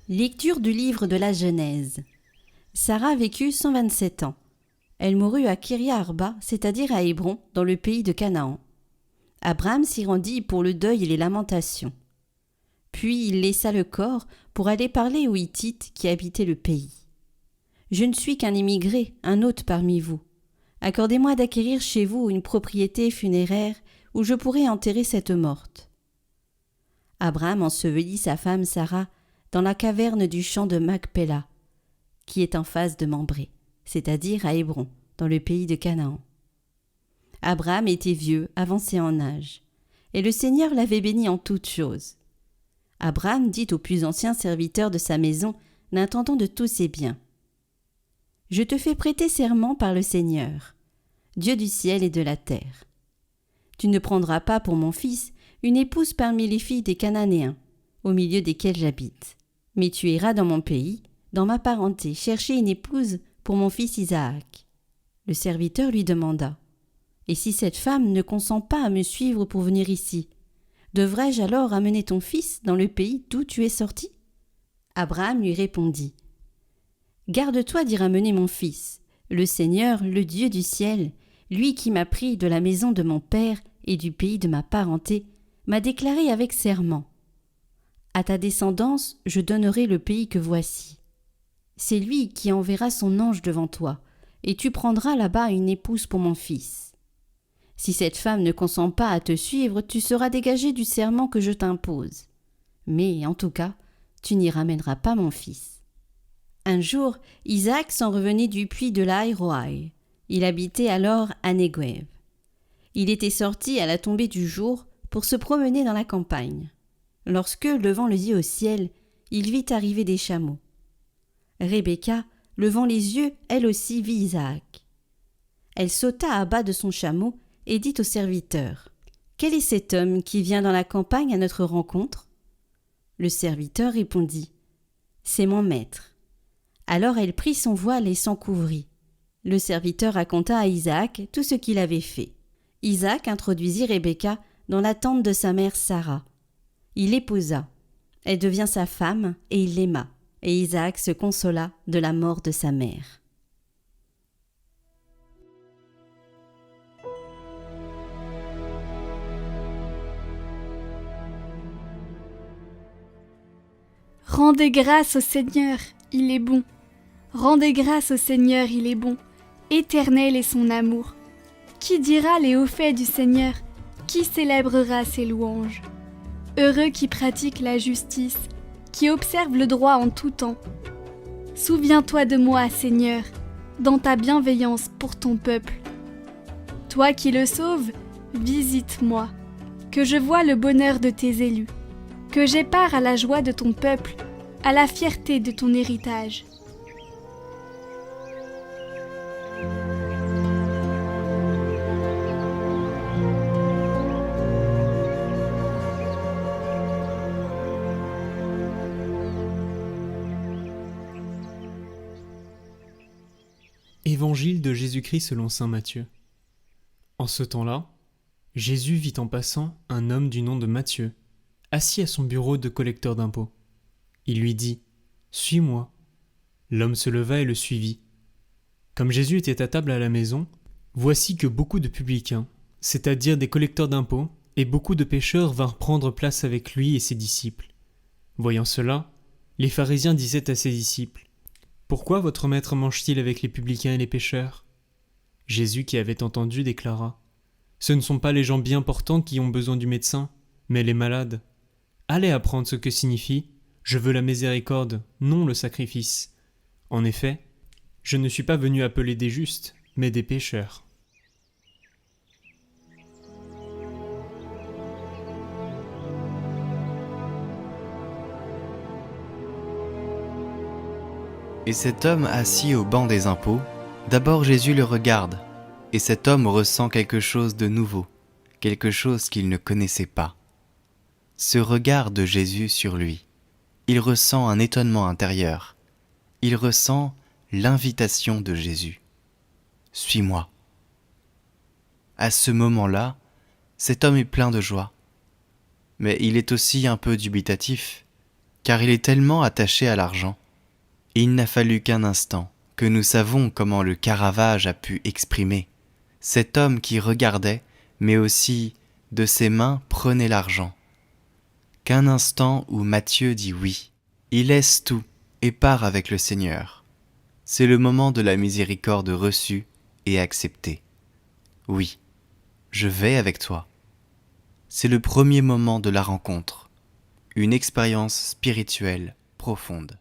Lecture du livre de la Genèse. Sarah vécut 127 ans. Elle mourut à Kiryat-Arba, c'est-à-dire à Hébron, dans le pays de Canaan. Abraham s'y rendit pour le deuil et les lamentations. Puis il laissa le corps pour aller parler aux Hittites qui habitaient le pays. « Je ne suis qu'un immigré, un hôte parmi vous. Accordez-moi d'acquérir chez vous une propriété funéraire où je pourrai enterrer cette morte. » Abraham ensevelit sa femme Sarah dans la caverne du champ de Macpéla, qui est en face de Mambré, c'est-à-dire à Hébron, dans le pays de Canaan. Abraham était vieux, avancé en âge, et le Seigneur l'avait béni en toutes choses. Abraham dit au plus ancien serviteur de sa maison, l'intendant de tous ses biens: « Je te fais prêter serment par le Seigneur, Dieu du ciel et de la terre. Tu ne prendras pas pour mon fils une épouse parmi les filles des Cananéens, au milieu desquels j'habite. Mais tu iras dans mon pays, dans ma parenté, chercher une épouse pour mon fils Isaac. » Le serviteur lui demanda: « Et si cette femme ne consent pas à me suivre pour venir ici, devrais-je alors amener ton fils dans le pays d'où tu es sorti ?» Abraham lui répondit: « Garde-toi d'y ramener mon fils. Le Seigneur, le Dieu du ciel, lui qui m'a pris de la maison de mon père et du pays de ma parenté, m'a déclaré avec serment: à ta descendance, je donnerai le pays que voici. C'est lui qui enverra son ange devant toi, et tu prendras là-bas une épouse pour mon fils. Si cette femme ne consent pas à te suivre, tu seras dégagé du serment que je t'impose. Mais, en tout cas, tu n'y ramèneras pas mon fils. » Un jour, Isaac s'en revenait du puits de Laï-Roaï. Il habitait alors à Néguev. Il était sorti à la tombée du jour pour se promener dans la campagne. Lorsque, levant les yeux au ciel, il vit arriver des chameaux. Rebecca, levant les yeux, elle aussi vit Isaac. Elle sauta à bas de son chameau et dit au serviteur: « Quel est cet homme qui vient dans la campagne à notre rencontre ?» Le serviteur répondit: « C'est mon maître. » Alors elle prit son voile et s'en couvrit. Le serviteur raconta à Isaac tout ce qu'il avait fait. Isaac introduisit Rebecca dans la tente de sa mère Sarah. Il l'épousa. Elle devint sa femme et il l'aima, et Isaac se consola de la mort de sa mère. Rendez grâce au Seigneur, il est bon. Rendez grâce au Seigneur, il est bon. Éternel est son amour. Qui dira les hauts faits du Seigneur? Qui célébrera ses louanges? Heureux qui pratique la justice, qui observe le droit en tout temps. Souviens-toi de moi, Seigneur, dans ta bienveillance pour ton peuple. Toi qui le sauves, visite-moi, que je voie le bonheur de tes élus, que j'aie part à la joie de ton peuple, à la fierté de ton héritage. Évangile de Jésus-Christ selon saint Matthieu. En ce temps-là, Jésus vit en passant un homme du nom de Matthieu, assis à son bureau de collecteur d'impôts. Il lui dit: « Suis-moi. » L'homme se leva et le suivit. Comme Jésus était à table à la maison, voici que beaucoup de publicains, c'est-à-dire des collecteurs d'impôts, et beaucoup de pécheurs vinrent prendre place avec lui et ses disciples. Voyant cela, les pharisiens disaient à ses disciples: « Pourquoi votre maître mange-t-il avec les publicains et les pécheurs ?» Jésus, qui avait entendu, déclara: « Ce ne sont pas les gens bien portants qui ont besoin du médecin, mais les malades. Allez apprendre ce que signifie « Je veux la miséricorde, non le sacrifice ». En effet, je ne suis pas venu appeler des justes, mais des pécheurs. » Et cet homme assis au banc des impôts, d'abord Jésus le regarde, et cet homme ressent quelque chose de nouveau, quelque chose qu'il ne connaissait pas. Ce regard de Jésus sur lui, il ressent un étonnement intérieur, il ressent l'invitation de Jésus. « Suis-moi ». À ce moment-là, cet homme est plein de joie. Mais il est aussi un peu dubitatif, car il est tellement attaché à l'argent. Il n'a fallu qu'un instant que nous savons comment le Caravage a pu exprimer. Cet homme qui regardait, mais aussi de ses mains prenait l'argent. Qu'un instant où Matthieu dit oui, il laisse tout et part avec le Seigneur. C'est le moment de la miséricorde reçue et acceptée. Oui, je vais avec toi. C'est le premier moment de la rencontre, une expérience spirituelle profonde.